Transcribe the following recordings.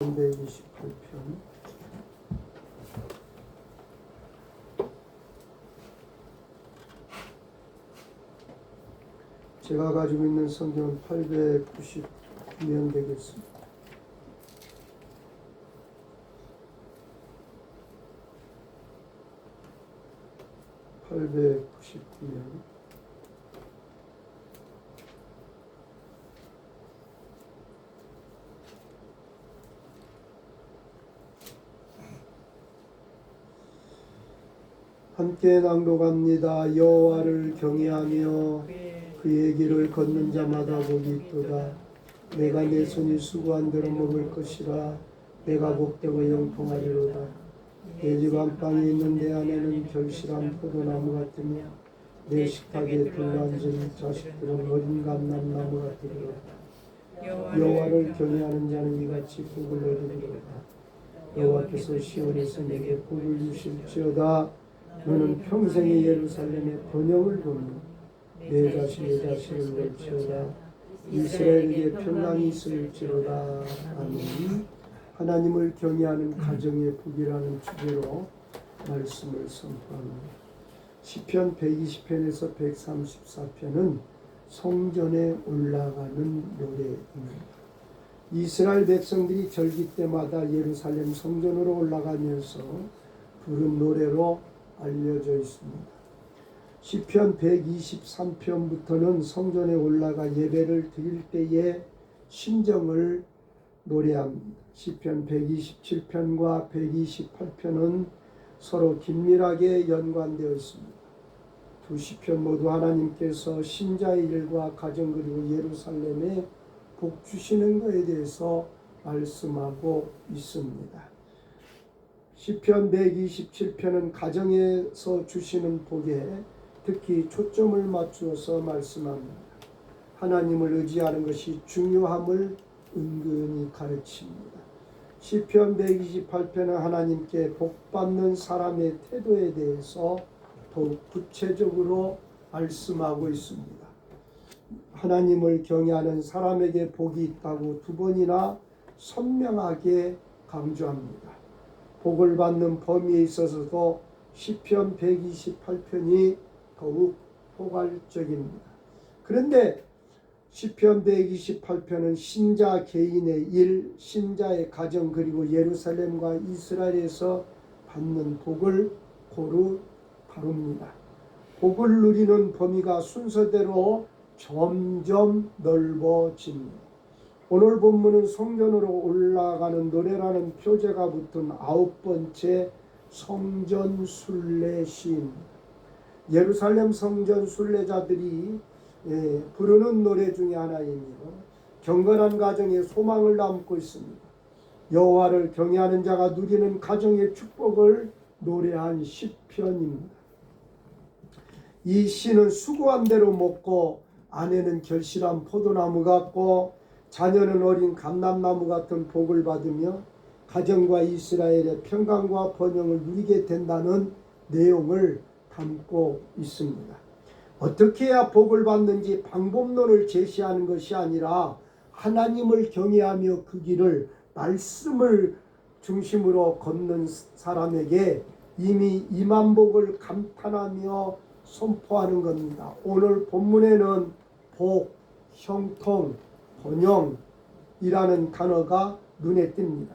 128편 제가 가지고 있는 성경은 899면 되겠습니다. 899면 함께 낭독합니다. 여호와를 경외하며 그의 길을 걷는 자마다 복이 있도다. 내가 내 손이 수고한 대로 먹을 것이라. 내가 복되고 영통하리로다. 내 집 안방에 있는 내 안에는 결실한 포도나무 같으며 내 식탁에 둘러앉은 자식들은 어린 감람나무 같으리로다. 여호와를 경외하는 자는 이같이 복을 얻으리로다. 여호와께서 시온에서 내게 복을 주실지어다. 너는 평생의 예루살렘의 번영을 보며 내 자신의 자신을 낼지어다. 이스라엘에게 평강이 있을지어다. 아멘. 하나님을 경외하는 가정의 복이라는 주제로 말씀을 선포합니다. 시편 120편에서 134편은 성전에 올라가는 노래입니다. 이스라엘 백성들이 절기 때마다 예루살렘 성전으로 올라가면서 부른 노래로 알려져 있습니다. 시편 123편부터는 성전에 올라가 예배를 드릴 때의 심정을 노래합니다. 시편 127편과 128편은 서로 긴밀하게 연관되어 있습니다. 두 시편 모두 하나님께서 신자의 일과 가정 그리고 예루살렘에 복 주시는 것에 대해서 말씀하고 있습니다. 시편 127편은 가정에서 주시는 복에 특히 초점을 맞추어서 말씀합니다. 하나님을 의지하는 것이 중요함을 은근히 가르칩니다. 시편 128편은 하나님께 복받는 사람의 태도에 대해서 더욱 구체적으로 말씀하고 있습니다. 하나님을 경외하는 사람에게 복이 있다고 두 번이나 선명하게 강조합니다. 복을 받는 범위에 있어서도 시편 128편이 더욱 포괄적입니다. 그런데 시편 128편은 신자 개인의 일, 신자의 가정 그리고 예루살렘과 이스라엘에서 받는 복을 고루 다룹니다. 복을 누리는 범위가 순서대로 점점 넓어집니다. 오늘 본문은 성전으로 올라가는 노래라는 표제가 붙은 9번째 성전 순례 시입니다. 예루살렘 성전 순례자들이 부르는 노래 중에 하나이며 경건한 가정에 소망을 담고 있습니다. 여호와를 경외하는 자가 누리는 가정의 축복을 노래한 시편입니다. 이 시는 수고한 대로 먹고 아내는 결실한 포도나무 같고 자녀는 어린 감람나무 같은 복을 받으며 가정과 이스라엘의 평강과 번영을 누리게 된다는 내용을 담고 있습니다. 어떻게 해야 복을 받는지 방법론을 제시하는 것이 아니라 하나님을 경외하며 그 길을 말씀을 중심으로 걷는 사람에게 이미 임한 복을 감탄하며 선포하는 겁니다. 오늘 본문에는 복, 형통, 번영이라는 단어가 눈에 띕니다.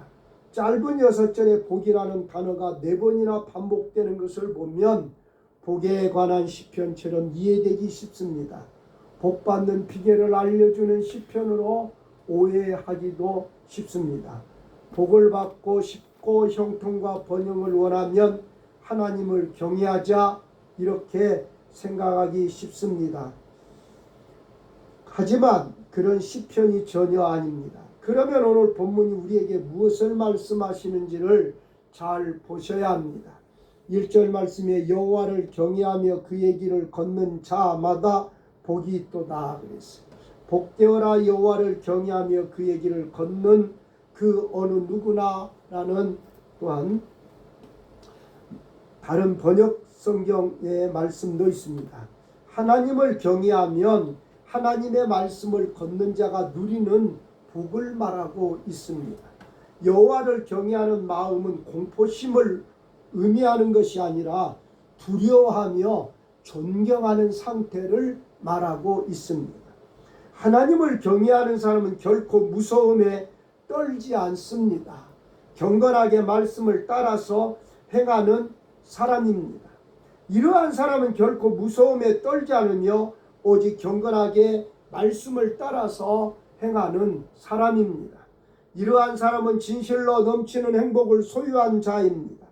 짧은 6절의 복이라는 단어가 4번이나 반복되는 것을 보면 복에 관한 시편처럼 이해되기 쉽습니다. 복받는 비결을 알려주는 시편으로 오해하기도 쉽습니다. 복을 받고 싶고 형통과 번영을 원하면 하나님을 경외하자 이렇게 생각하기 쉽습니다. 하지만 그런 시편이 전혀 아닙니다. 그러면 오늘 본문이 우리에게 무엇을 말씀하시는지를 잘 보셔야 합니다. 1절 말씀에 여호와를 경외하며 그의 길을 걷는 자마다 복이 있도다 그랬어요. 복되어라 여호와를 경외하며 그의 길을 걷는 그 어느 누구나라는 또한 다른 번역 성경의 말씀도 있습니다. 하나님을 경외하면 하나님의 말씀을 걷는 자가 누리는 복을 말하고 있습니다. 여호와를 경외하는 마음은 공포심을 의미하는 것이 아니라 두려워하며 존경하는 상태를 말하고 있습니다. 하나님을 경외하는 사람은 결코 무서움에 떨지 않습니다. 경건하게 말씀을 따라서 행하는 사람입니다. 이러한 사람은 결코 무서움에 떨지 않으며 오직 경건하게 말씀을 따라서 행하는 사람입니다. 이러한 사람은 진실로 넘치는 행복을 소유한 자입니다.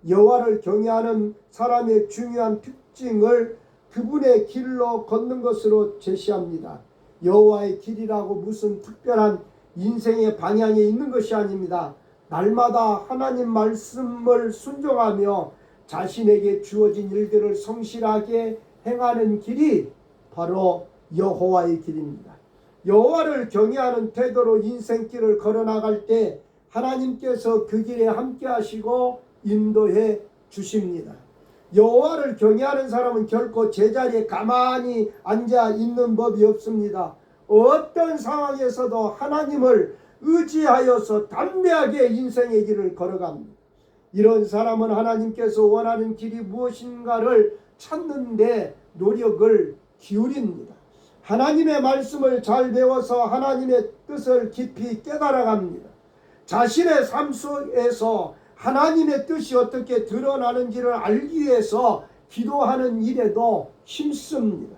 여호와를 경외하는 사람의 중요한 특징을 그분의 길로 걷는 것으로 제시합니다. 여호와의 길이라고 무슨 특별한 인생의 방향에 있는 것이 아닙니다. 날마다 하나님 말씀을 순종하며 자신에게 주어진 일들을 성실하게 행하는 길이 바로 여호와의 길입니다. 여호와를 경외하는 태도로 인생길을 걸어나갈 때 하나님께서 그 길에 함께 하시고 인도해 주십니다. 여호와를 경외하는 사람은 결코 제자리에 가만히 앉아 있는 법이 없습니다. 어떤 상황에서도 하나님을 의지하여서 담대하게 인생의 길을 걸어갑니다. 이런 사람은 하나님께서 원하는 길이 무엇인가를 찾는 데 노력을 기울입니다. 하나님의 말씀을 잘 배워서 하나님의 뜻을 깊이 깨달아갑니다. 자신의 삶 속에서 하나님의 뜻이 어떻게 드러나는지를 알기 위해서 기도하는 일에도 힘씁니다.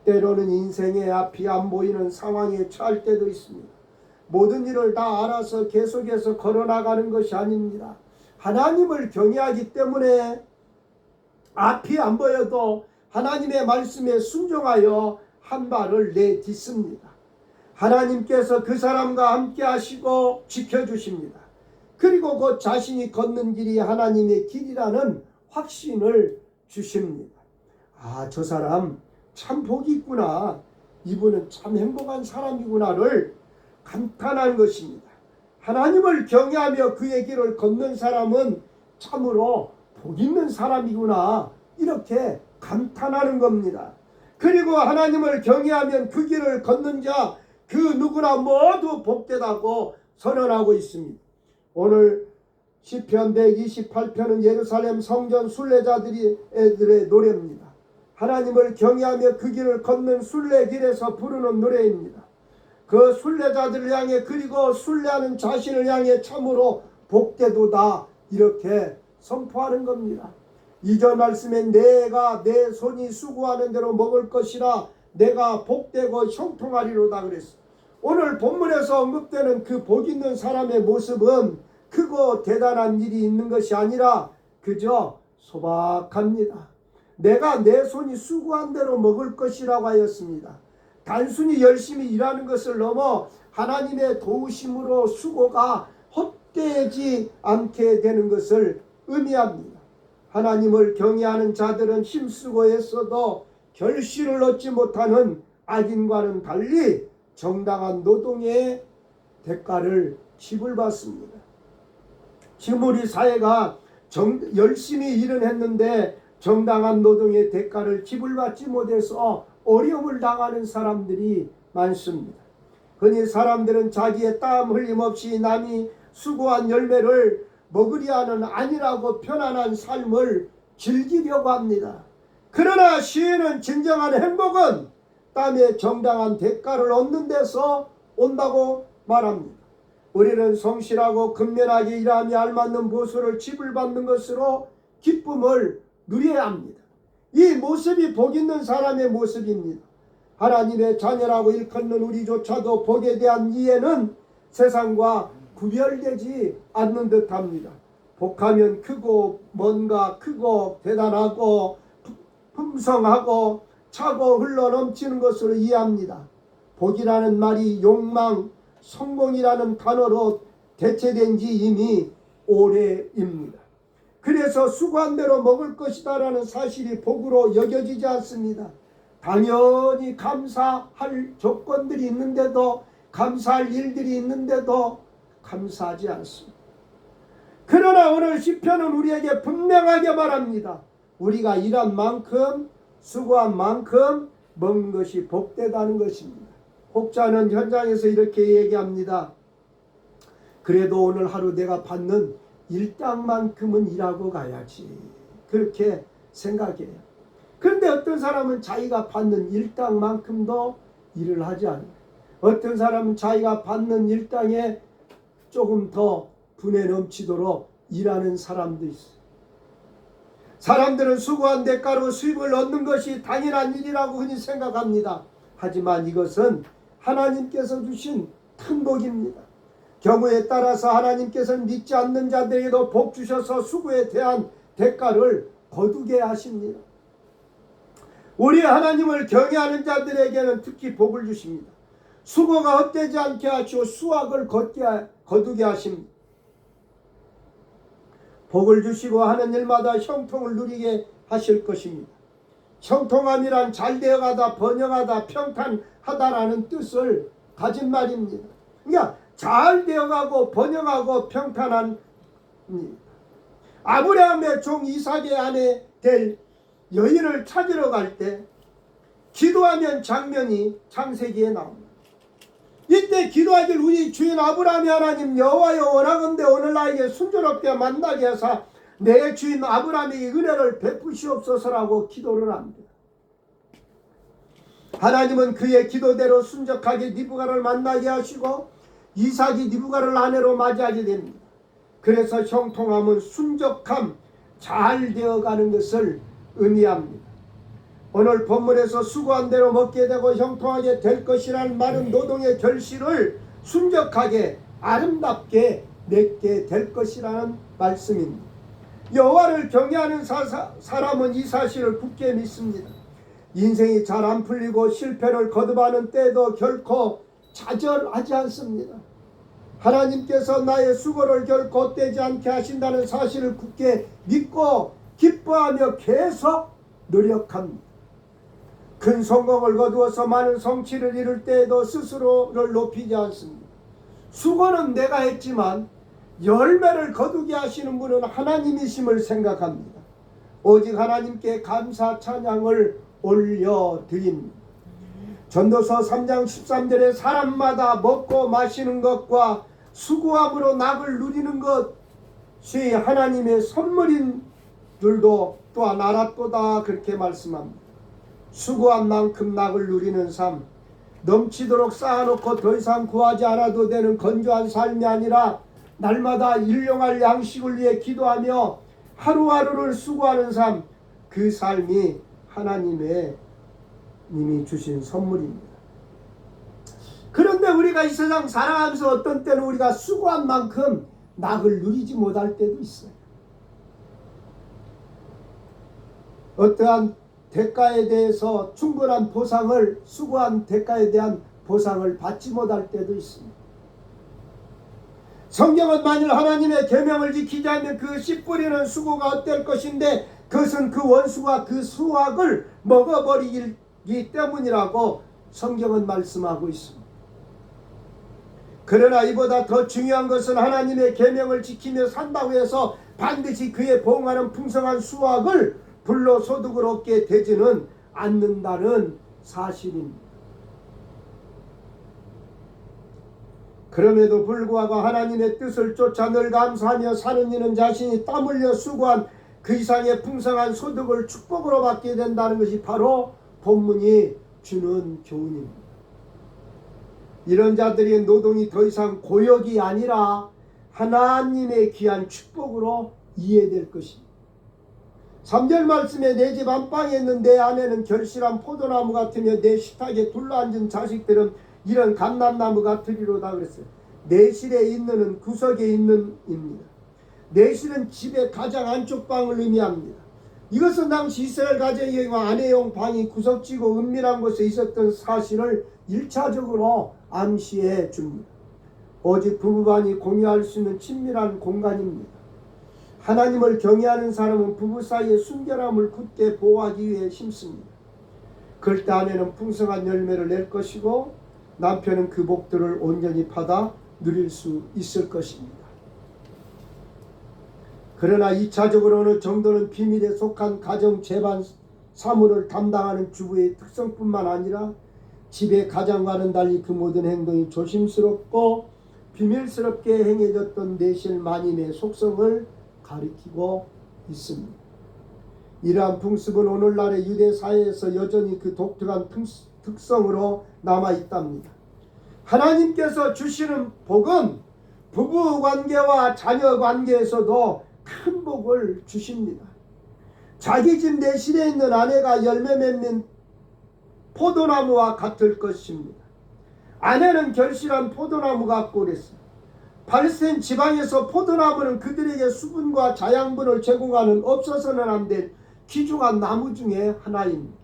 때로는 인생의 앞이 안 보이는 상황에 처할 때도 있습니다. 모든 일을 다 알아서 계속해서 걸어나가는 것이 아닙니다. 하나님을 경외하기 때문에 앞이 안 보여도 하나님의 말씀에 순종하여 한 발을 내딛습니다. 하나님께서 그 사람과 함께 하시고 지켜주십니다. 그리고 그 자신이 걷는 길이 하나님의 길이라는 확신을 주십니다. 아, 저 사람 참 복이 있구나. 이분은 참 행복한 사람이구나를 감탄한 것입니다. 하나님을 경외하며 그의 길을 걷는 사람은 참으로 복 있는 사람이구나, 이렇게 감탄하는 겁니다. 그리고 하나님을 경외하면 그 길을 걷는 자 그 누구나 모두 복되다고 선언하고 있습니다. 오늘 시편 128편은 예루살렘 성전 순례자들의 노래입니다. 하나님을 경외하며 그 길을 걷는 순례길에서 부르는 노래입니다. 그 순례자들을 향해 그리고 순례하는 자신을 향해 참으로 복되도다, 이렇게 선포하는 겁니다. 2절 말씀에 내가 내 손이 수고하는 대로 먹을 것이라 내가 복되고 형통하리로다 그랬어. 오늘 본문에서 언급되는 그 복 있는 사람의 모습은 크고 대단한 일이 있는 것이 아니라 그저 소박합니다. 내가 내 손이 수고한 대로 먹을 것이라고 하였습니다. 단순히 열심히 일하는 것을 넘어 하나님의 도우심으로 수고가 헛되지 않게 되는 것을 의미합니다. 하나님을 경외하는 자들은 힘쓰고 애써도 결실을 얻지 못하는 악인과는 달리 정당한 노동의 대가를 지불받습니다. 지금 우리 사회가 열심히 일은 했는데 정당한 노동의 대가를 지불받지 못해서 어려움을 당하는 사람들이 많습니다. 흔히 사람들은 자기의 땀 흘림 없이 남이 수고한 열매를 먹으려 하는 안일하고 편안한 삶을 즐기려고 합니다. 그러나 시인은 진정한 행복은 땀의 정당한 대가를 얻는 데서 온다고 말합니다. 우리는 성실하고 근면하게 일하며 알맞는 보수를 지불받는 것으로 기쁨을 누려야 합니다. 이 모습이 복 있는 사람의 모습입니다. 하나님의 자녀라고 일컫는 우리조차도 복에 대한 이해는 세상과 구별되지 않는 듯합니다. 복하면 크고 뭔가 크고 대단하고 풍성하고 차고 흘러넘치는 것으로 이해합니다. 복이라는 말이 욕망, 성공이라는 단어로 대체된 지 이미 오래입니다. 그래서 수고한 대로 먹을 것이다 라는 사실이 복으로 여겨지지 않습니다. 당연히 감사할 조건들이 있는데도, 감사할 일들이 있는데도 감사하지 않습니다. 그러나 오늘 시편은 우리에게 분명하게 말합니다. 우리가 일한 만큼, 수고한 만큼 먹는 것이 복되다는 것입니다. 혹자는 현장에서 이렇게 얘기합니다. 그래도 오늘 하루 내가 받는 일당만큼은 일하고 가야지. 그렇게 생각해요. 그런데 어떤 사람은 자기가 받는 일당만큼도 일을 하지 않아요. 어떤 사람은 자기가 받는 일당에 조금 더 분에 넘치도록 일하는 사람도 있어요. 사람들은 수고한 대가로 수입을 얻는 것이 당연한 일이라고 흔히 생각합니다. 하지만 이것은 하나님께서 주신 큰 복입니다. 경우에 따라서 하나님께서는 믿지 않는 자들에게도 복 주셔서 수고에 대한 대가를 거두게 하십니다. 우리 하나님을 경외하는 자들에게는 특히 복을 주십니다. 수고가 헛되지 않게 하시고 수확을 거두게 하십니다. 복을 주시고 하는 일마다 형통을 누리게 하실 것입니다. 형통함이란 잘되어가다, 번영하다, 평탄하다라는 뜻을 가진 말입니다. 그러니까 잘되어가고 번영하고 평탄한 아브라함의 종 이삭의 아내 될 여인을 찾으러 갈 때 기도하면 장면이 창세기에 나옵니다. 이때 기도하길 우리 주인 아브라함이 하나님 여호와여 원하건대 오늘 나에게 순조롭게 만나게 하사 내 주인 아브라함에게 은혜를 베푸시옵소서라고 기도를 합니다. 하나님은 그의 기도대로 순적하게 리브가를 만나게 하시고 이삭이 리브가를 아내로 맞이하게 됩니다. 그래서 형통함은 순적함, 잘 되어가는 것을 의미합니다. 오늘 본문에서 수고한 대로 먹게 되고 형통하게 될 것이라는 말은 노동의 결실을 순적하게 아름답게 맺게 될 것이라는 말씀입니다. 여호와를 경외하는 사람은 이 사실을 굳게 믿습니다. 인생이 잘 안 풀리고 실패를 거듭하는 때도 결코 좌절하지 않습니다. 하나님께서 나의 수고를 결코 헛되지 않게 하신다는 사실을 굳게 믿고 기뻐하며 계속 노력합니다. 큰 성공을 거두어서 많은 성취를 이룰 때에도 스스로를 높이지 않습니다. 수고는 내가 했지만 열매를 거두게 하시는 분은 하나님이심을 생각합니다. 오직 하나님께 감사 찬양을 올려드립니다. 전도서 3장 13절에 사람마다 먹고 마시는 것과 수고함으로 낙을 누리는 것이 하나님의 선물인 줄도 또한 알았도다 그렇게 말씀합니다. 수고한 만큼 낙을 누리는 삶, 넘치도록 쌓아놓고 더 이상 구하지 않아도 되는 건조한 삶이 아니라 날마다 일용할 양식을 위해 기도하며 하루하루를 수고하는 삶, 그 삶이 하나님의 님이 주신 선물입니다. 그런데 우리가 이 세상 살아가면서 어떤 때는 우리가 수고한 만큼 낙을 누리지 못할 때도 있어요. 어떠한 대가에 대해서 충분한 보상을, 수고한 대가에 대한 보상을 받지 못할 때도 있습니다. 성경은 만일 하나님의 계명을 지키지 않으면 그 씨 뿌리는 수고가 헛될 것인데 그것은 그 원수가 그 수확을 먹어버리기 때문이라고 성경은 말씀하고 있습니다. 그러나 이보다 더 중요한 것은 하나님의 계명을 지키며 산다고 해서 반드시 그에 보응하는 풍성한 수확을 불로소득을 얻게 되지는 않는다는 사실입니다. 그럼에도 불구하고 하나님의 뜻을 쫓아 늘 감사하며 사는 이는 자신이 땀 흘려 수고한 그 이상의 풍성한 소득을 축복으로 받게 된다는 것이 바로 본문이 주는 교훈입니다. 이런 자들의 노동이 더 이상 고역이 아니라 하나님의 귀한 축복으로 이해될 것입니다. 3절 말씀에 내 집 안방에 있는 내 아내는 결실한 포도나무 같으며 내 식탁에 둘러앉은 자식들은 이런 감람나무 같으리로다 그랬어요. 내실에 있는 구석에 있는 입니다. 내실은 집의 가장 안쪽 방을 의미합니다. 이것은 당시 이스라엘 가정의 아내용 방이 구석지고 은밀한 곳에 있었던 사실을 1차적으로 암시해 줍니다. 오직 부부간이 공유할 수 있는 친밀한 공간입니다. 하나님을 경외하는 사람은 부부 사이의 순결함을 굳게 보호하기 위해 힘씁니다. 그럴 때 아내는 풍성한 열매를 낼 것이고 남편은 그 복들을 온전히 받아 누릴 수 있을 것입니다. 그러나 2차적으로 어느 정도는 비밀에 속한 가정 재반 사무를 담당하는 주부의 특성뿐만 아니라 집의 가장과는 달리 그 모든 행동이 조심스럽고 비밀스럽게 행해졌던 내실 마님의 속성을 가리키고 있습니다. 이러한 풍습은 오늘날의 유대 사회에서 여전히 그 독특한 특성으로 남아 있답니다. 하나님께서 주시는 복은 부부 관계와 자녀 관계에서도 큰 복을 주십니다. 자기 집 내실에 있는 아내가 열매 맺는 포도나무와 같을 것입니다. 아내는 결실한 포도나무 같고 그랬어요. 팔레스타인 지방에서 포도나무는 그들에게 수분과 자양분을 제공하는 없어서는 안 될 귀중한 나무 중에 하나입니다.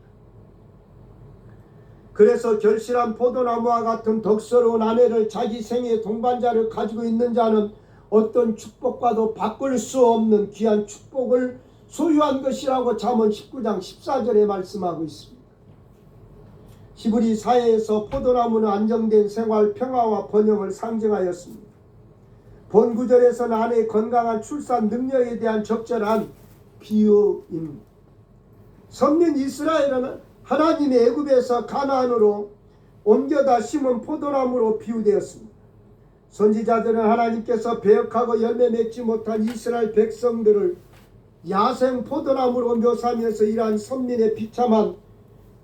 그래서 결실한 포도나무와 같은 덕스러운 아내를 자기 생의 동반자를 가지고 있는 자는 어떤 축복과도 바꿀 수 없는 귀한 축복을 소유한 것이라고 잠언 19장 14절에 말씀하고 있습니다. 히브리 사회에서 포도나무는 안정된 생활, 평화와 번영을 상징하였습니다. 본 구절에서는 아내의 건강한 출산 능력에 대한 적절한 비유입니다. 선민 이스라엘은 하나님의 애굽에서 가나안으로 옮겨다 심은 포도나무로 비유되었습니다. 선지자들은 하나님께서 배역하고 열매 맺지 못한 이스라엘 백성들을 야생 포도나무로 묘사하면서 이러한 선민의 비참한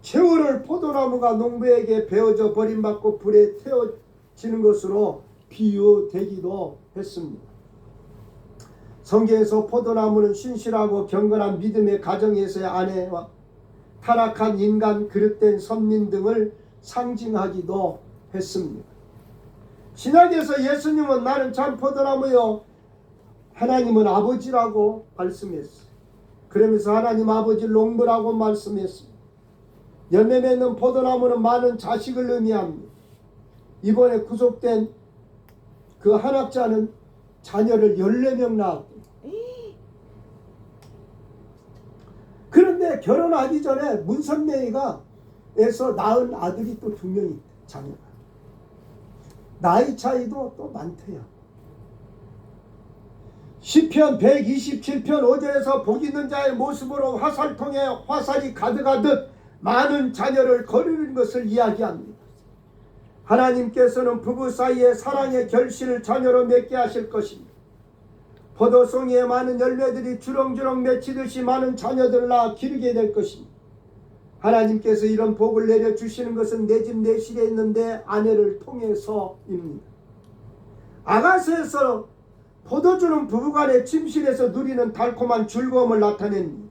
최후를 포도나무가 농부에게 베어져 버림받고 불에 태워지는 것으로 비유되기도 했습니다. 성경에서 포도나무는 신실하고 경건한 믿음의 가정에서의 아내와 타락한 인간, 그릇된 선민 등을 상징하기도 했습니다. 신약에서 예수님은 나는 참 포도나무요 하나님은 아버지라고 말씀했어요. 그러면서 하나님 아버지 농부라고 말씀했습니다. 열매 맺는 포도나무는 많은 자식을 의미합니다. 이번에 구속된 그 한학자는 자녀를 14명 낳았대요. 그런데 결혼하기 전에 문선명이가 에서 낳은 아들이 또 2명이 있대, 자녀가. 나이 차이도 또 많대요. 시편 127편 5절에서 복 있는 자의 모습으로 화살통에 화살이 가득하듯 많은 자녀를 거르는 것을 이야기합니다. 하나님께서는 부부 사이에 사랑의 결실을 자녀로 맺게 하실 것입니다. 포도송이에 많은 열매들이 주렁주렁 맺히듯이 많은 자녀들을 낳아 기르게 될 것입니다. 하나님께서 이런 복을 내려주시는 것은 내 집 내실에 있는데 아내를 통해서입니다. 아가서에서 포도주는 부부간의 침실에서 누리는 달콤한 즐거움을 나타냅니다.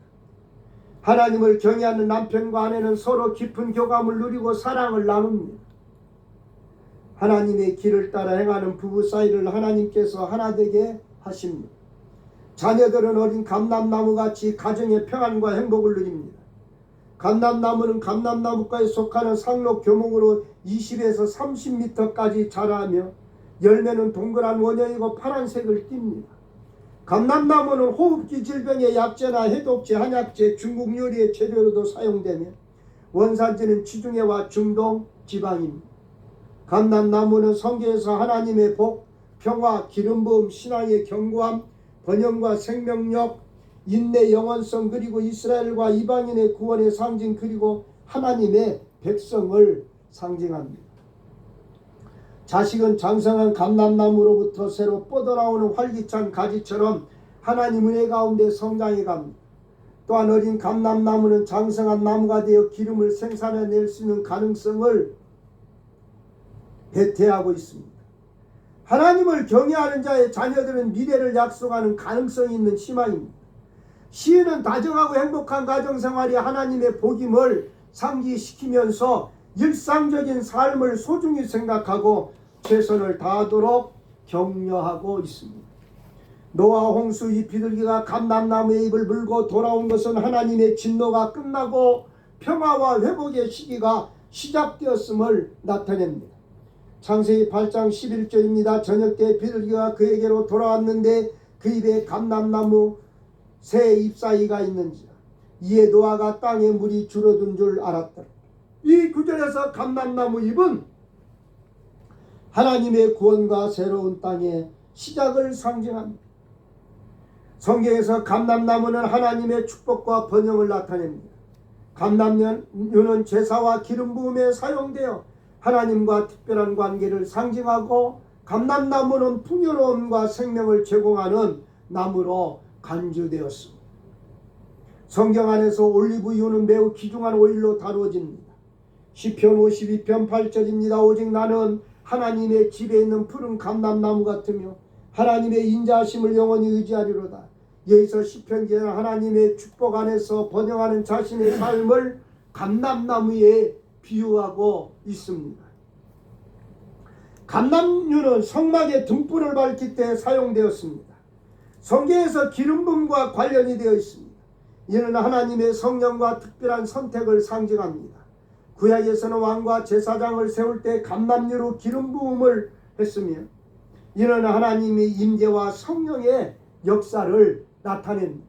하나님을 경외하는 남편과 아내는 서로 깊은 교감을 누리고 사랑을 나눕니다. 하나님의 길을 따라 행하는 부부 사이를 하나님께서 하나 되게 하십니다. 자녀들은 어린 감람나무같이 가정의 평안과 행복을 누립니다. 감람나무는 감람나무과에 속하는 상록 교목으로 20에서 30m까지 자라며 열매는 동그란 원형이고 파란색을 띱니다. 감람나무는 호흡기 질병의 약재나 해독제, 한약재, 중국 요리의 재료로도 사용되며 원산지는 지중해와 중동 지방입니다. 감람나무는 성경에서 하나님의 복, 평화, 기름 부음, 신앙의 견고함, 번영과 생명력, 인내, 영원성, 그리고 이스라엘과 이방인의 구원의 상징, 그리고 하나님의 백성을 상징합니다. 자식은 장성한 감람나무로부터 새로 뻗어나오는 활기찬 가지처럼 하나님 은혜 가운데 성장해 갑니다. 또한 어린 감람나무는 장성한 나무가 되어 기름을 생산해낼 수 있는 가능성을 배태하고 있습니다. 하나님을 경외하는 자의 자녀들은 미래를 약속하는 가능성이 있는 희망입니다. 시인은 다정하고 행복한 가정생활이 하나님의 복임을 상기시키면서 일상적인 삶을 소중히 생각하고 최선을 다하도록 격려하고 있습니다. 노아 홍수 이 비둘기가 감람나무의 잎을 물고 돌아온 것은 하나님의 진노가 끝나고 평화와 회복의 시기가 시작되었음을 나타냅니다. 창세기 8장 11절입니다. 저녁 때 비둘기가 그에게로 돌아왔는데 그 입에 감람나무 새 잎사귀가 있는지라. 이에 노아가 땅에 물이 줄어든 줄 알았다. 이 구절에서 감람나무 잎은 하나님의 구원과 새로운 땅의 시작을 상징합니다. 성경에서 감람나무는 하나님의 축복과 번영을 나타냅니다. 감람류는 제사와 기름 부음에 사용되어 하나님과 특별한 관계를 상징하고 감람나무는 풍요로움과 생명을 제공하는 나무로 간주되었습니다. 성경 안에서 올리브유는 매우 귀중한 오일로 다루어집니다. 시편 52편 8절입니다. 오직 나는 하나님의 집에 있는 푸른 감람나무 같으며 하나님의 인자하심을 영원히 의지하리로다. 여기서 시편기는 하나님의 축복 안에서 번영하는 자신의 삶을 감람나무에 비유하고 있습니다. 감람유는 성막에 등불을 밝힐 때 사용되었습니다. 성경에서 기름 부음과 관련이 되어 있습니다. 이는 하나님의 성령과 특별한 선택을 상징합니다. 구약에서는 왕과 제사장을 세울 때 감람유로 기름 부음을 했으며 이는 하나님의 임재와 성령의 역사를 나타냅니다.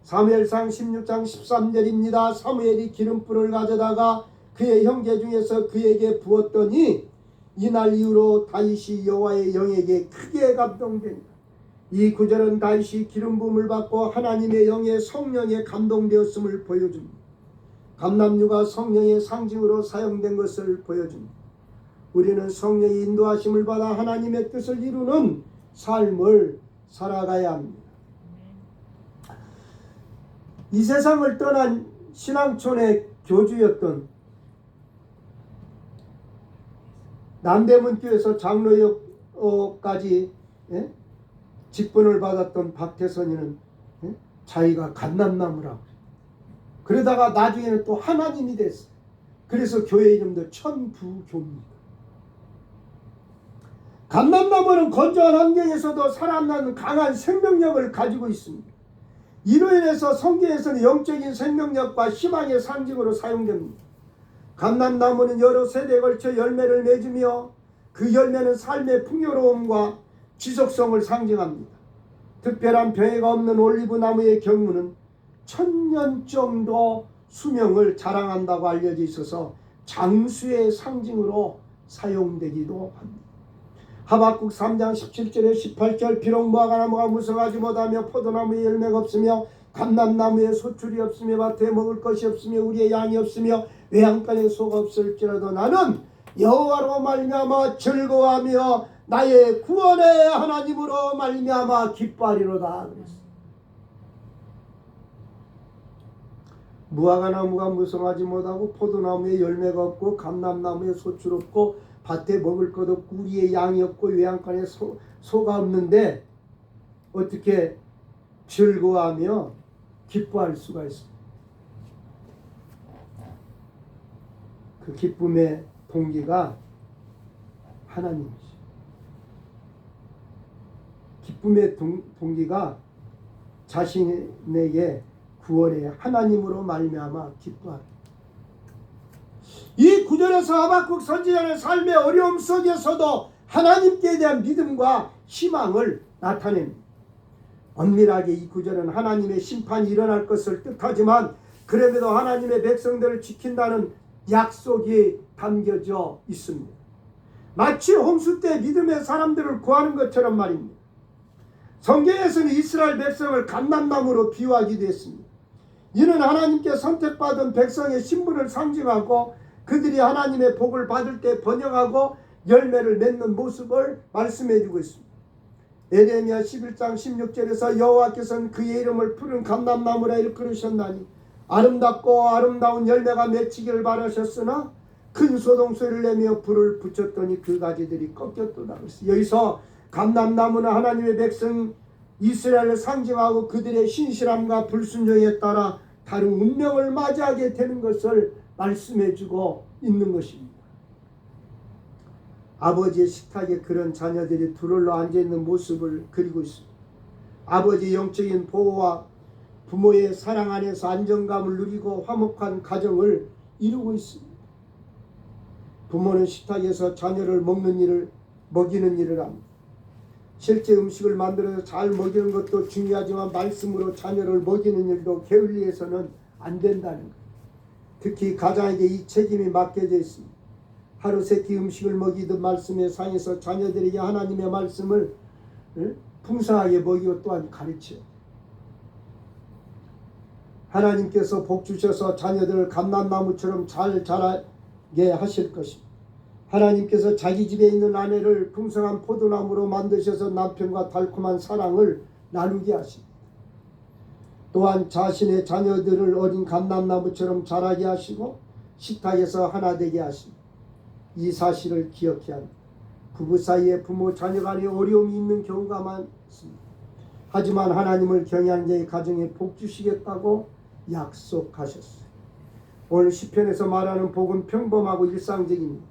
사무엘상 16장 13절입니다. 사무엘이 기름불을 가져다가 그의 형제 중에서 그에게 부었더니 이날 이후로 다윗이 여호와의 영에게 크게 감동됩니다. 이 구절은 다윗이 기름 부음을 받고 하나님의 영의 성령에 감동되었음을 보여줍니다. 감람유가 성령의 상징으로 사용된 것을 보여줍니다. 우리는 성령의 인도하심을 받아 하나님의 뜻을 이루는 삶을 살아가야 합니다. 이 세상을 떠난 신앙촌의 교주였던 남대문교에서 장로역까지 직분을 받았던 박태선이는 자기가 감람나무라고 그러다가 나중에는 또 하나님이 됐어요. 그래서 교회 이름도 천부교입니다. 감람나무는 건조한 환경에서도 살아남는 강한 생명력을 가지고 있습니다. 이로 인해서 성경에서는 영적인 생명력과 희망의 상징으로 사용됩니다. 감람나무는 여러 세대에 걸쳐 열매를 맺으며 그 열매는 삶의 풍요로움과 지속성을 상징합니다. 특별한 병해가 없는 올리브나무의 경우는 1000년 정도 수명을 자랑한다고 알려져 있어서 장수의 상징으로 사용되기도 합니다. 하박국 3장 17절에 18절 비록 무화과나무가 무성하지 못하며 포도나무에 열매가 없으며 감람나무에 소출이 없으며 밭에 먹을 것이 없으며 우리의 양이 없으며 외양간에 소가 없을지라도 나는 여호와로 말미암아 즐거워하며 나의 구원의 하나님으로 말미암아 기뻐하리로다. 무화과나무가 무성하지 못하고 포도나무에 열매가 없고 감람나무에 소출 없고 밭에 먹을 것 없고 우리의 양이 없고 외양간에 소가 없는데 어떻게 즐거워하며 기뻐할 수가 있습니다. 그 기쁨의 동기가 하나님이죠. 기쁨의 동기가 자신에게 구원의 하나님으로 말미암아 기뻐하라. 이 구절에서 하박국 선지자는 삶의 어려움 속에서도 하나님께 대한 믿음과 희망을 나타냅니다. 엄밀하게 이 구절은 하나님의 심판이 일어날 것을 뜻하지만 그럼에도 하나님의 백성들을 지킨다는 약속이 담겨져 있습니다. 마치 홍수 때 믿음의 사람들을 구하는 것처럼 말입니다. 성경에서는 이스라엘 백성을 감람나무로 비유하기도 했습니다. 이는 하나님께 선택받은 백성의 신분을 상징하고 그들이 하나님의 복을 받을 때 번영하고 열매를 맺는 모습을 말씀해주고 있습니다. 에레미야 11장 16절에서 여호와께서는 그의 이름을 푸른 감람나무라 일컬으셨나니 아름답고 아름다운 열매가 맺히기를 바라셨으나 큰 소동소리를 내며 불을 붙였더니 그 가지들이 꺾였도다. 여기서 감람나무는 하나님의 백성 이스라엘을 상징하고 그들의 신실함과 불순종에 따라 다른 운명을 맞이하게 되는 것을 말씀해주고 있는 것입니다. 아버지의 식탁에 그런 자녀들이 둘러러 앉아있는 모습을 그리고 있습니다. 아버지의 영적인 보호와 부모의 사랑 안에서 안정감을 누리고 화목한 가정을 이루고 있습니다. 부모는 식탁에서 자녀를 먹이는 일을 합니다. 실제 음식을 만들어서 잘 먹이는 것도 중요하지만 말씀으로 자녀를 먹이는 일도 게을리해서는 안 된다는 것. 특히 가장에게 이 책임이 맡겨져 있습니다. 하루 세 끼 음식을 먹이듯 말씀의 상에서 자녀들에게 하나님의 말씀을 풍성하게 먹이고 또한 가르쳐요. 하나님께서 복 주셔서 자녀들을 감람나무처럼 잘 자라게 하실 것입니다. 하나님께서 자기 집에 있는 아내를 풍성한 포도나무로 만드셔서 남편과 달콤한 사랑을 나누게 하십니다. 또한 자신의 자녀들을 어린 감람나무처럼 자라게 하시고 식탁에서 하나 되게 하십니다. 이 사실을 기억해야 합니다. 부부 사이에 부모 자녀 간에 어려움이 있는 경우가 많습니다. 하지만 하나님을 경외하는 자의 가정에 복 주시겠다고 약속하셨어요. 오늘 시편에서 말하는 복은 평범하고 일상적입니다.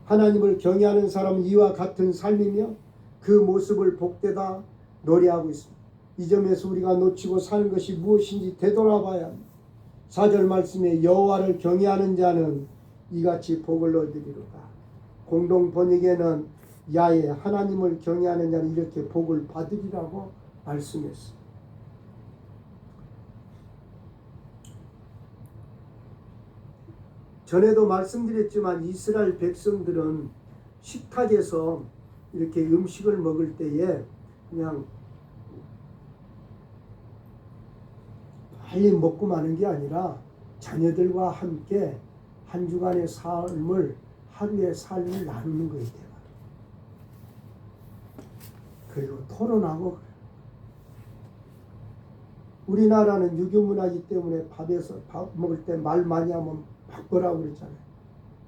하나님을 경외하는 사람은 이와 같은 삶이며 그 모습을 복되다 노래하고 있습니다. 이 점에서 우리가 놓치고 사는 것이 무엇인지 되돌아봐야 합니다. 4절 말씀에 여호와를 경외하는 자는 이같이 복을 얻으리로다. 공동 번역에는 야에 하나님을 경외하는 자는 이렇게 복을 받으리라고 말씀했습니다. 전에도 말씀드렸지만 이스라엘 백성들은 식탁에서 이렇게 음식을 먹을 때에 그냥 빨리 먹고 마는 게 아니라 자녀들과 함께 한 주간의 삶을, 하루의 삶을 나누는 거예요. 그리고 토론하고. 우리나라는 유교문화이기 때문에 밥 먹을 때 말 많이 하면 바꾸라고 그러잖아요.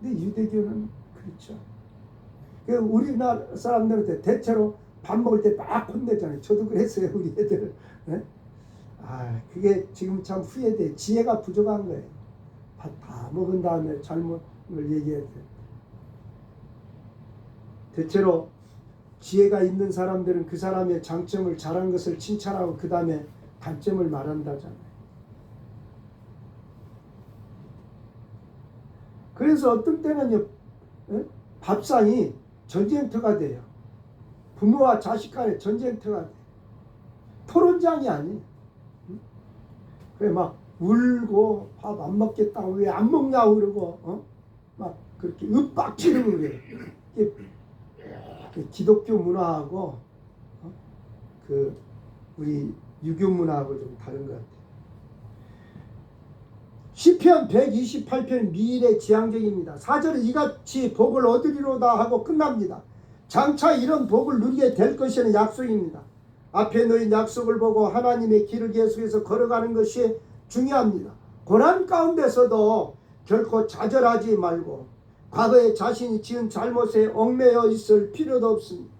근데 유대교는 그렇죠. 우리나라 사람들한테 대체로 밥 먹을 때 막 혼내잖아요. 저도 그랬어요, 우리 애들. 네? 그게 지금 참 후회돼. 지혜가 부족한 거예요. 밥 다 먹은 다음에 잘못을 얘기해야 돼. 대체로 지혜가 있는 사람들은 그 사람의 장점을, 잘한 것을 칭찬하고 그 다음에 단점을 말한다잖아요. 그래서 어떤 때는요, 밥상이 전쟁터가 돼요. 부모와 자식 간의 전쟁터가 돼요. 토론장이 아니에요. 그래 막 울고 밥 안 먹겠다고 왜 안 먹냐고 그러고 막 그렇게 윽박지르고 그래요. 기독교 문화하고 그 우리 유교 문화하고 좀 다른 것 같아요. 시편 128편 미래지향적입니다. 4절은 이같이 복을 얻으리로다 하고 끝납니다. 장차 이런 복을 누리게 될 것이라는 약속입니다. 앞에 놓인 약속을 보고 하나님의 길을 계속해서 걸어가는 것이 중요합니다. 고난 가운데서도 결코 좌절하지 말고 과거에 자신이 지은 잘못에 얽매여 있을 필요도 없습니다.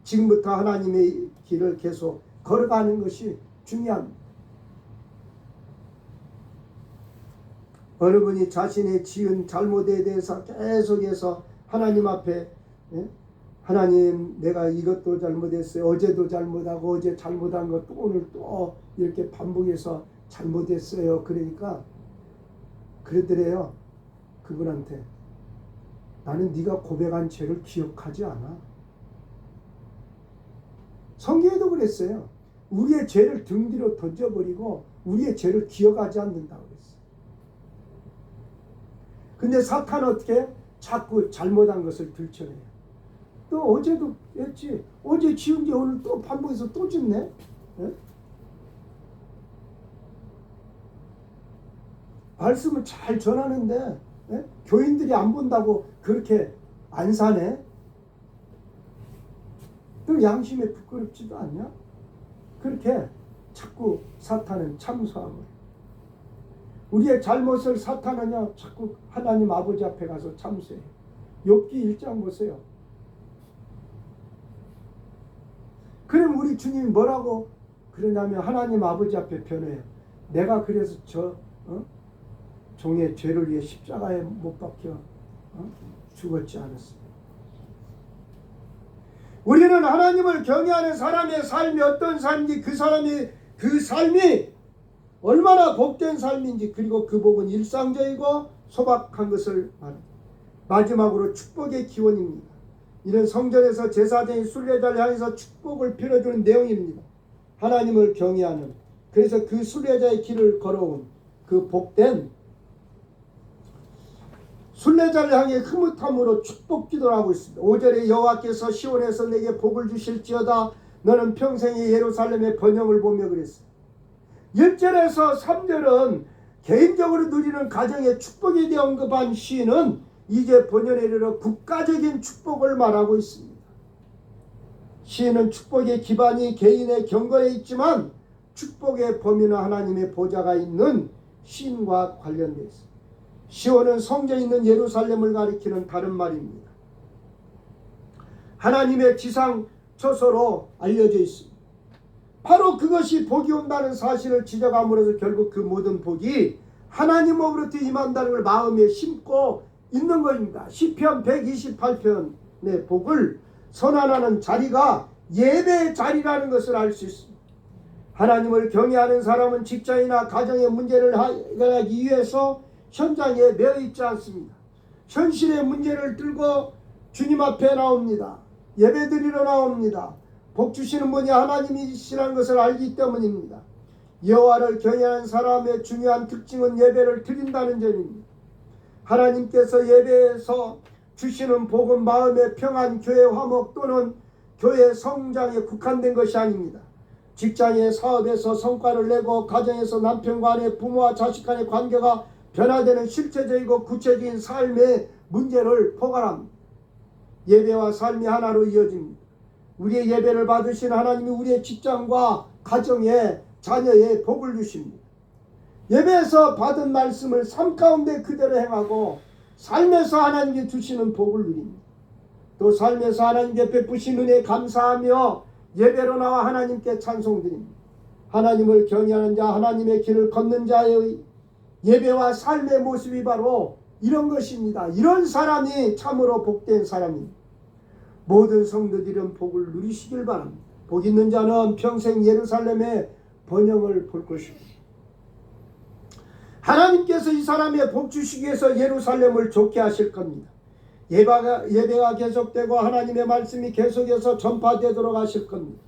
지금부터 하나님의 길을 계속 걸어가는 것이 중요합니다. 어느 분이 자신의 지은 잘못에 대해서 계속해서 하나님 앞에 하나님 내가 이것도 잘못했어요. 어제도 잘못하고 어제 잘못한 것도 오늘 또 이렇게 반복해서 잘못했어요. 그러니까 그러더래요. 그분한테 나는 네가 고백한 죄를 기억하지 않아. 성경에도 그랬어요. 우리의 죄를 등 뒤로 던져버리고 우리의 죄를 기억하지 않는다고 그랬어요. 근데 사탄은 어떻게 해요? 자꾸 잘못한 것을 들춰내요. 또 어제도 했지. 어제 지은 게 오늘 또 반복해서 또 짓네. 예? 말씀을 잘 전하는데 예? 교인들이 안 본다고 그렇게 안 사네. 또 양심에 부끄럽지도 않냐? 그렇게 자꾸 사탄은 참소하고 우리의 잘못을 사탄은요 자꾸 하나님 아버지 앞에 가서 참소해요. 욥기 1장 보세요. 그럼 우리 주님이 뭐라고 그러냐면 하나님 아버지 앞에 변해요. 내가 그래서 저 종의 죄를 위해 십자가에 못 박혀 죽었지 않았습니다. 우리는 하나님을 경외하는 사람의 삶이 어떤 삶인지 그 삶이 얼마나 복된 삶인지 그리고 그 복은 일상적이고 소박한 것을 말합니다. 마지막으로 축복의 기원입니다. 이는 성전에서 제사장이 순례자를 향해서 축복을 빌어주는 내용입니다. 하나님을 경외하는 그래서 그 순례자의 길을 걸어온 그 복된 순례자를 향해 흐뭇함으로 축복 기도를 하고 있습니다. 5절에 여호와께서 시온에서 내게 복을 주실지어다 너는 평생의 예루살렘의 번영을 보며 그랬어요. 1절에서 3절은 개인적으로 누리는 가정의 축복에 대해 언급한 시인은 이제 본연에 이르러 국가적인 축복을 말하고 있습니다. 시인은 축복의 기반이 개인의 경건에 있지만 축복의 범위는 하나님의 보좌가 있는 시인과 관련되어 있습니다. 시온은 성전이 있는 예루살렘을 가리키는 다른 말입니다. 하나님의 지상 처소로 알려져 있습니다. 바로 그것이 복이 온다는 사실을 지적함으로써 결국 그 모든 복이 하나님으로부터 임한다는 걸 마음에 심고 있는 것입니다. 시편 128편의 복을 선언하는 자리가 예배의 자리라는 것을 알 수 있습니다. 하나님을 경외하는 사람은 직장이나 가정의 문제를 해결하기 위해서 현장에 매여 있지 않습니다. 현실의 문제를 들고 주님 앞에 나옵니다. 예배드리러 나옵니다. 복 주시는 분이 하나님이시라는 것을 알기 때문입니다. 여호와를 경외하는 사람의 중요한 특징은 예배를 드린다는 점입니다. 하나님께서 예배에서 주시는 복은 마음의 평안, 교회 화목 또는 교회 성장에 국한된 것이 아닙니다. 직장의 사업에서 성과를 내고 가정에서 남편과 아내, 부모와 자식 간의 관계가 변화되는 실체적이고 구체적인 삶의 문제를 포괄합니다. 예배와 삶이 하나로 이어집니다. 우리의 예배를 받으신 하나님이 우리의 직장과 가정에 자녀의 복을 주십니다. 예배에서 받은 말씀을 삶 가운데 그대로 행하고 삶에서 하나님께 주시는 복을 누립니다. 또 삶에서 하나님께 베푸신 은혜에 감사하며 예배로 나와 하나님께 찬송드립니다. 하나님을 경외하는 자, 하나님의 길을 걷는 자의 예배와 삶의 모습이 바로 이런 것입니다. 이런 사람이 참으로 복된 사람입니다. 모든 성도들이 이런 복을 누리시길 바랍니다. 복 있는 자는 평생 예루살렘의 번영을 볼 것입니다. 하나님께서 이 사람의 복 주시기 위해서 예루살렘을 좋게 하실 겁니다. 예배가 계속되고 하나님의 말씀이 계속해서 전파되도록 하실 겁니다.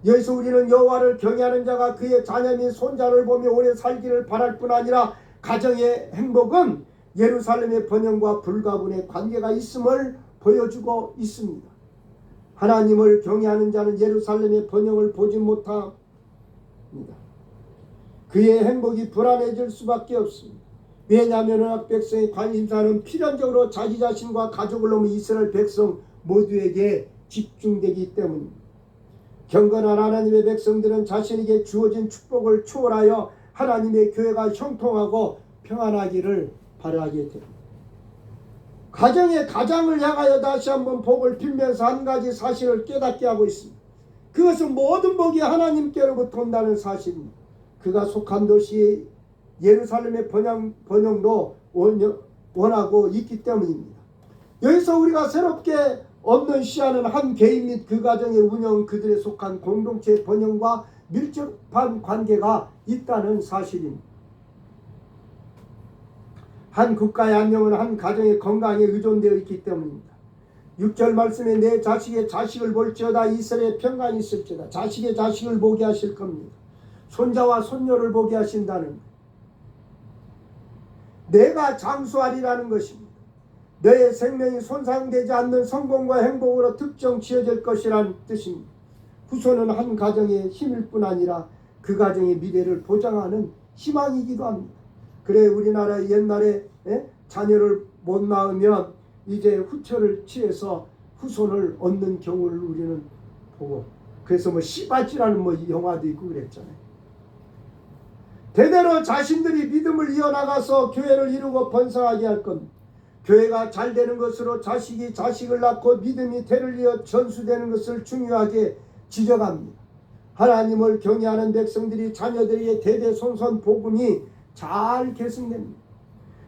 여기서 우리는 여호와를 경외하는 자가 그의 자녀 및 손자를 보며 오래 살기를 바랄 뿐 아니라 가정의 행복은 예루살렘의 번영과 불가분의 관계가 있음을 보여주고 있습니다. 하나님을 경외하는 자는 예루살렘의 번영을 보지 못합니다. 그의 행복이 불안해질 수밖에 없습니다. 왜냐하면 언약 백성의 관심사는 필연적으로 자기 자신과 가족을 넘어 이스라엘 백성 모두에게 집중되기 때문입니다. 경건한 하나님의 백성들은 자신에게 주어진 축복을 초월하여 하나님의 교회가 형통하고 평안하기를 바라게 됩니다. 가정의 가장을 향하여 다시 한번 복을 빌면서 한 가지 사실을 깨닫게 하고 있습니다. 그것은 모든 복이 하나님께로부터 온다는 사실입니다. 그가 속한 도시 예루살렘의 번영도 원하고 있기 때문입니다. 여기서 우리가 새롭게 얻는 시야는 한 개인 및 그 가정의 운영, 그들에 속한 공동체의 번영과 밀접한 관계가 있다는 사실입니다. 한 국가의 안녕은 한 가정의 건강에 의존되어 있기 때문입니다. 6절 말씀에 내 자식의 자식을 볼지어다 이스라엘의 평강이 있을지어다. 자식의 자식을 보게 하실 겁니다. 손자와 손녀를 보게 하신다는 내가 장수하리라는 것입니다. 너의 생명이 손상되지 않는 성공과 행복으로 특정 지어질 것이라는 뜻입니다. 후손은 한 가정의 힘일 뿐 아니라 그 가정의 미래를 보장하는 희망이기도 합니다. 그래 우리나라 옛날에 자녀를 못 낳으면 이제 후처를 취해서 후손을 얻는 경우를 우리는 보고 그래서 씨발찌라는 영화도 있고 그랬잖아요. 대대로 자신들이 믿음을 이어나가서 교회를 이루고 번성하게 할 겁니다. 교회가 잘 되는 것으로 자식이 자식을 낳고 믿음이 대를 이어 전수되는 것을 중요하게 지적합니다. 하나님을 경외하는 백성들이 자녀들에게 대대손손 복음이 잘 계승됩니다.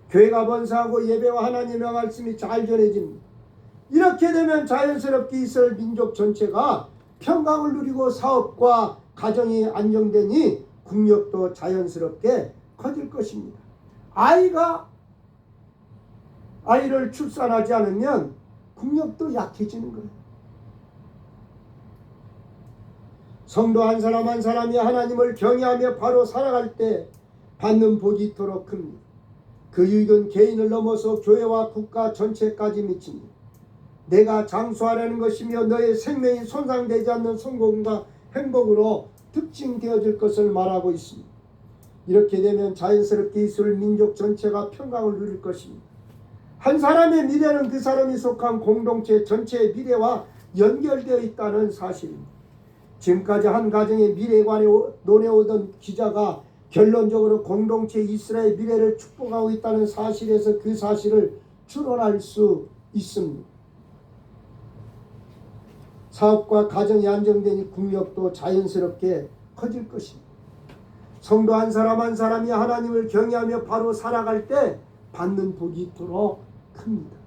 교회가 번성하고 예배와 하나님의 말씀이 잘 전해집니다. 이렇게 되면 자연스럽게 이스라엘 민족 전체가 평강을 누리고 사업과 가정이 안정되니 국력도 자연스럽게 커질 것입니다. 아이를 출산하지 않으면 국력도 약해지는 거예요. 성도 한 사람 한 사람이 하나님을 경외하며 바로 살아갈 때 받는 복이 있도록 큽니다. 그 유익은 개인을 넘어서 교회와 국가 전체까지 미칩니다. 내가 장수하려는 것이며 너의 생명이 손상되지 않는 성공과 행복으로 특징되어질 것을 말하고 있습니다. 이렇게 되면 자연스럽게 이스라엘 민족 전체가 평강을 누릴 것입니다. 한 사람의 미래는 그 사람이 속한 공동체 전체의 미래와 연결되어 있다는 사실입니다. 지금까지 한 가정의 미래에 관해 논해오던 기자가 결론적으로 공동체 이스라엘 미래를 축복하고 있다는 사실에서 그 사실을 추론할 수 있습니다. 사업과 가정이 안정되니 국력도 자연스럽게 커질 것입니다. 성도 한 사람 한 사람이 하나님을 경외하며 바로 살아갈 때 받는 복이 있도록 큽니다.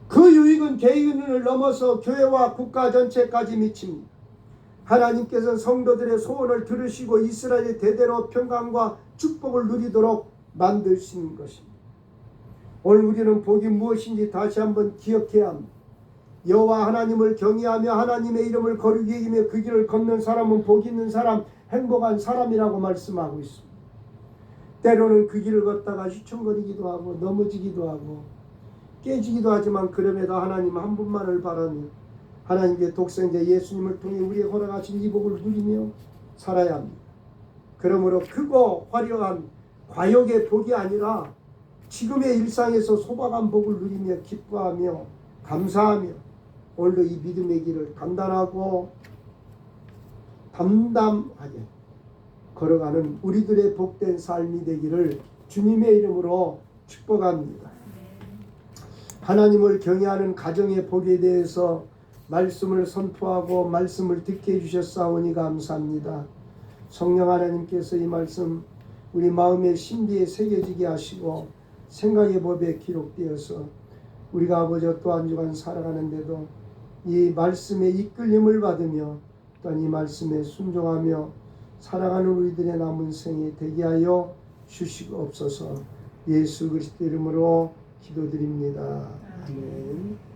그 유익은 개인을 넘어서 교회와 국가 전체까지 미칩니다. 하나님께서는 성도들의 소원을 들으시고 이스라엘이 대대로 평강과 축복을 누리도록 만드신 것입니다. 오늘 우리는 복이 무엇인지 다시 한번 기억해야 합니다. 여호와 하나님을 경외하며 하나님의 이름을 거룩히 여기며 그 길을 걷는 사람은 복 있는 사람, 행복한 사람이라고 말씀하고 있습니다. 때로는 그 길을 걷다가 휘청거리기도 하고 넘어지기도 하고 깨지기도 하지만 그럼에도 하나님 한 분만을 바라며 하나님께 독생자 예수님을 통해 우리에게 허락하신 이 복을 누리며 살아야 합니다. 그러므로 크고 화려한 과욕의 복이 아니라 지금의 일상에서 소박한 복을 누리며 기뻐하며 감사하며 오늘도 이 믿음의 길을 단단하고 담담하게 걸어가는 우리들의 복된 삶이 되기를 주님의 이름으로 축복합니다. 하나님을 경외하는 가정의 복에 대해서 말씀을 선포하고 말씀을 듣게 해주셨사오니 감사합니다. 성령 하나님께서 이 말씀 우리 마음의 심리에 새겨지게 하시고 생각의 법에 기록되어서 우리가 아버지 또 한 주간 살아가는데도 이 말씀의 이끌림을 받으며 또한 이 말씀에 순종하며 살아가는 우리들의 남은 생에 되게 하여 주시옵소서. 예수 그리스도 이름으로 기도드립니다. 아멘.